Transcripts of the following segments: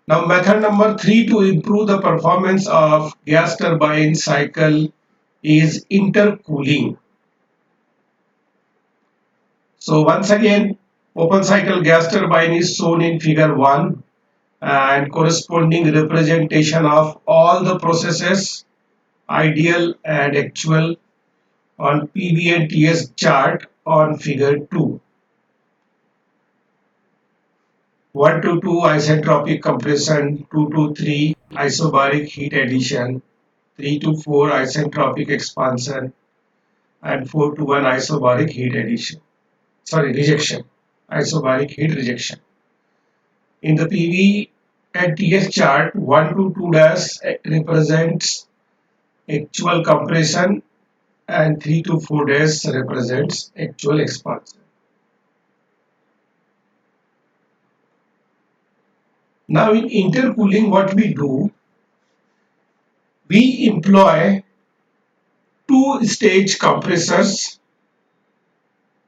Now method number 3 to improve the performance of gas turbine cycle is intercooling. So once again, open cycle gas turbine is shown in figure 1 and corresponding representation of all the processes, ideal and actual, on PV and TS chart on figure 2. 1 to 2 isentropic compression, 2 to 3 isobaric heat addition, 3 to 4 isentropic expansion, and 4 to 1 isobaric heat addition. Sorry, rejection. Isobaric heat rejection. In the PV and TS chart, 1 to 2 dash represents actual compression and 3 to 4 dash represents actual expansion. Now in intercooling, what we do, we employ two-stage compressors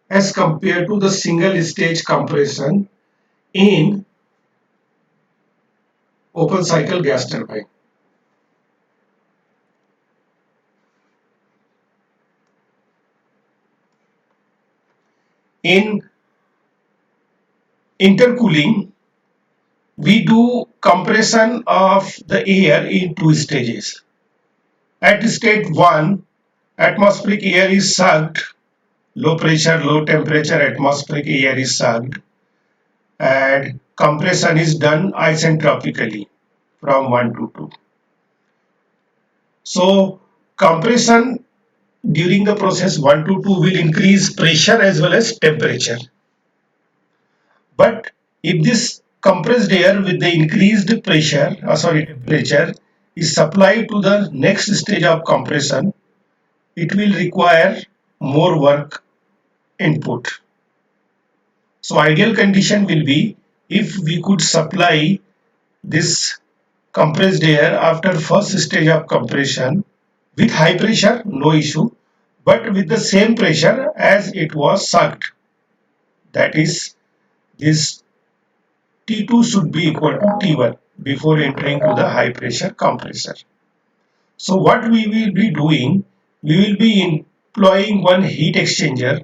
as compared to the single-stage compression in open cycle gas turbine. In intercooling, we do compression of the air in two stages. At stage 1, atmospheric air is sucked, low pressure, low temperature atmospheric air is sucked, and compression is done isentropically from 1 to 2. So compression during the process 1 to 2 will increase pressure as well as temperature. But if this compressed air with the increased temperature is supplied to the next stage of compression, it will require more work input. So ideal condition will be if we could supply this compressed air after first stage of compression with high pressure, no issue, but with the same pressure as it was sucked. That is, this T2 should be equal to T1 before entering to the high pressure compressor. So what we will be doing, we will be employing one heat exchanger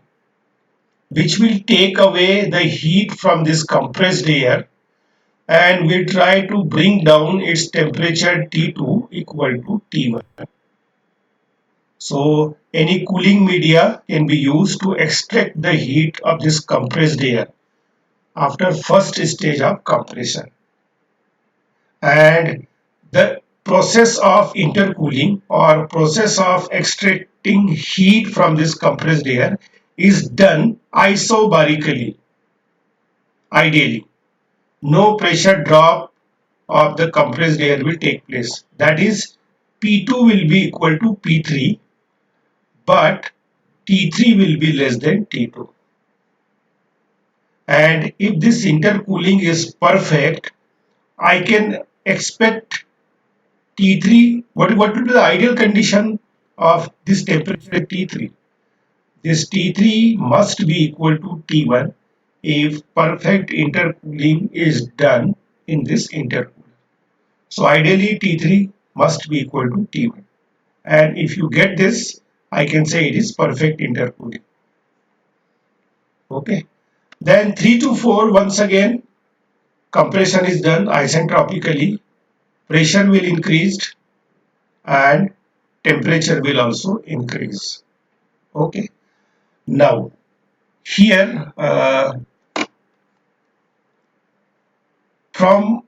which will take away the heat from this compressed air and we try to bring down its temperature T2 equal to T1. So any cooling media can be used to extract the heat of this compressed air after first stage of compression. And the process of intercooling or process of extracting heat from this compressed air is done isobarically, ideally. No pressure drop of the compressed air will take place. That is, P2 will be equal to P3, but T3 will be less than T2. And if this intercooling is perfect, I can expect T3, what will be the ideal condition of this temperature at T3? This T3 must be equal to T1 if perfect intercooling is done in this intercooler. So ideally T3 must be equal to T1. And if you get this, I can say it is perfect intercooling. Okay. Then 3 to 4, once again, compression is done isentropically. Pressure will increase and temperature will also increase. Okay. Now, here from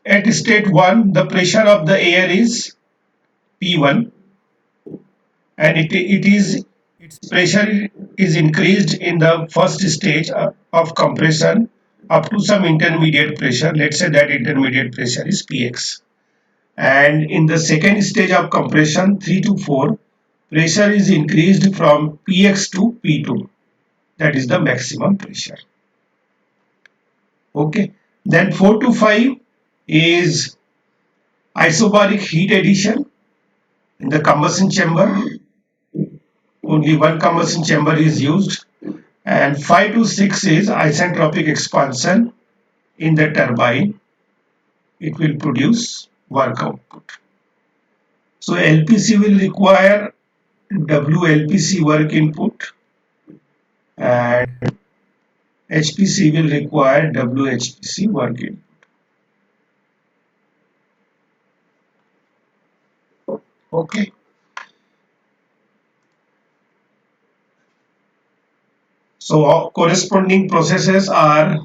at state 1, the pressure of the air is P1 and its pressure is increased in the first stage of compression up to some intermediate pressure. Let's say that intermediate pressure is Px. And in the second stage of compression 3 to 4, pressure is increased from Px to P2. That is the maximum pressure. Okay. Then 4 to 5 is isobaric heat addition in the combustion chamber. Only one combustion chamber is used. And 5 to 6 is isentropic expansion. in the turbine, it will produce work output. So LPC will require WLPC work input and HPC will require WHPC work input. Okay. So corresponding processes are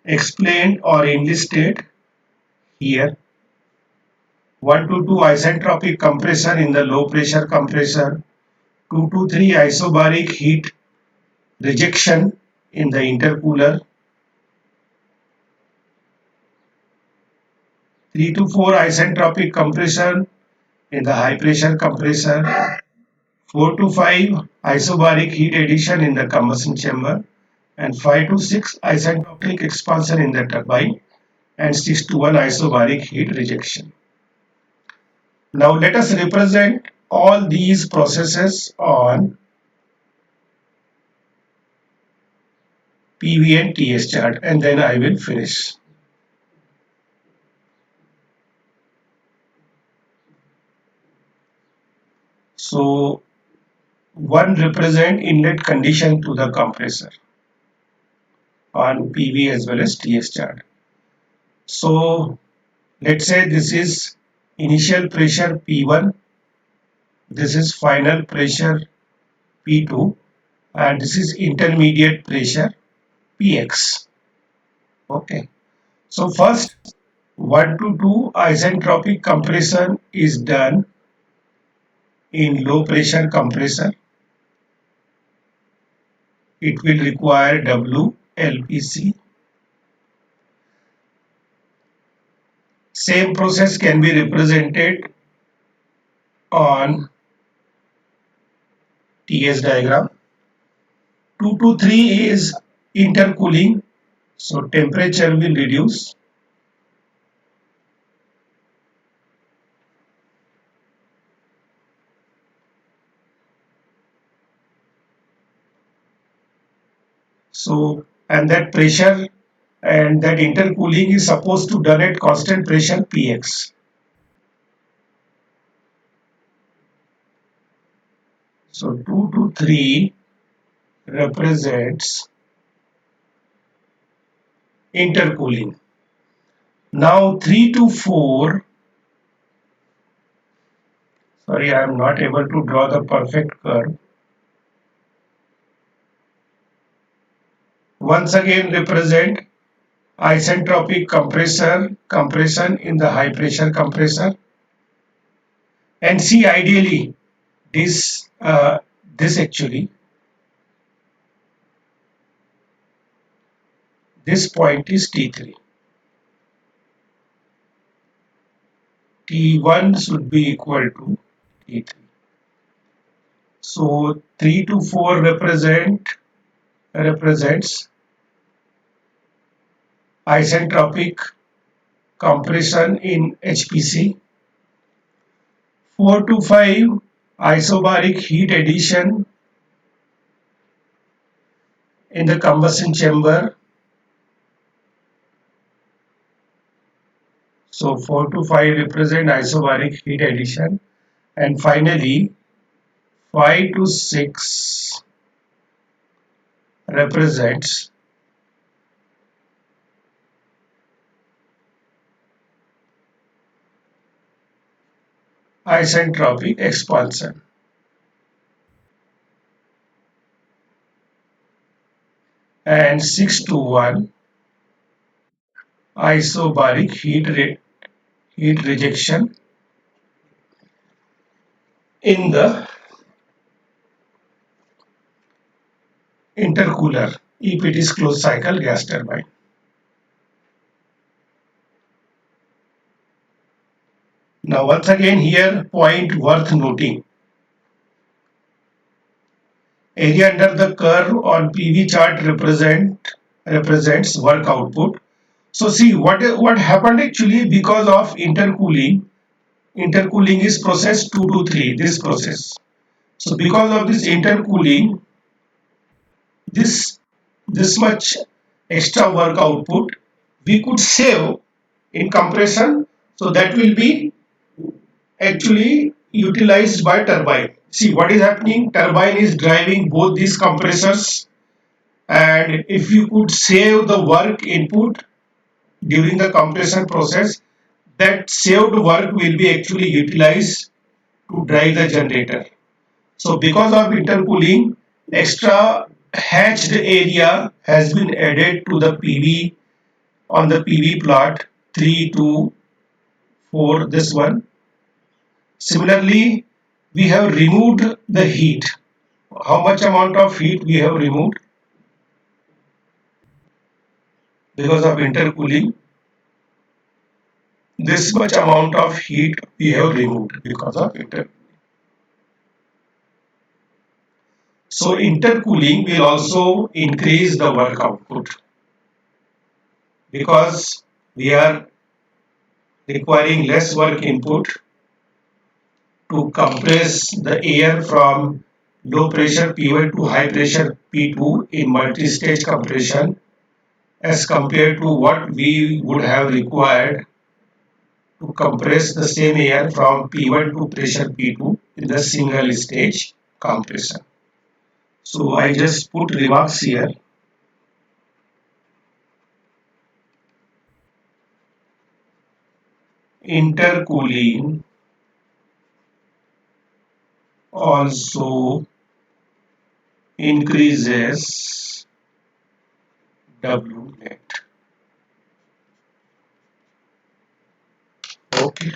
explained or enlisted here. 1 to 2 isentropic compression in the low pressure compressor, 2 to 3 isobaric heat rejection in the intercooler, 3 to 4 isentropic compression in the high pressure compressor, 4 to 5 isobaric heat addition in the combustion chamber, and 5 to 6 isentropic expansion in the turbine, and 6 to 1 isobaric heat rejection. Now let us represent all these processes on PV and TS chart, and then I will finish. So one represent inlet condition to the compressor on PV as well as TS chart. So let's say this is initial pressure P1, this is final pressure P2, and this is intermediate pressure Px. Okay. So first 1 to 2 isentropic compression is done in low pressure compressor. It will require WLPC. Same process can be represented on TS diagram. 2 to 3 is intercooling, so temperature will reduce. So, and that pressure and that intercooling is supposed to done at constant pressure Px. So 2 to 3 represents intercooling. Now 3 to 4, sorry, I am not able to draw the perfect curve. Once again represent isentropic compression in the high pressure compressor. And see, ideally this actually this point is T3. T1 should be equal to T3. So 3 to 4 represents isentropic compression in HPC. 4 to 5 isobaric heat addition in the combustion chamber. So 4 to 5 represent isobaric heat addition, and finally 5 to 6 represents isentropic expansion. And 6 to 1 isobaric heat rejection in the intercooler if it is closed cycle gas turbine. Now once again here point worth noting. Area under the curve on PV chart represents work output. So see what happened actually because of intercooling. Intercooling is process 2 to 3, this process. So because of this intercooling, this much extra work output we could save in compression, so that will be actually utilized by turbine. See what is happening, turbine is driving both these compressors, and if you could save the work input during the compression process, that saved work will be actually utilized to drive the generator. So because of intercooling, extra hatched area has been added to the PV on the PV plot 3 to 4, this one. Similarly, we have removed the heat. How much amount of heat we have removed because of intercooling? This much amount of heat we have removed because of intercooling. So intercooling will also increase the work output because we are requiring less work input to compress the air from low pressure P1 to high pressure P2 in multi-stage compression as compared to what we would have required to compress the same air from P1 to pressure P2 in the single stage compression. So I just put remarks here. Intercooling also increases W net. Okay.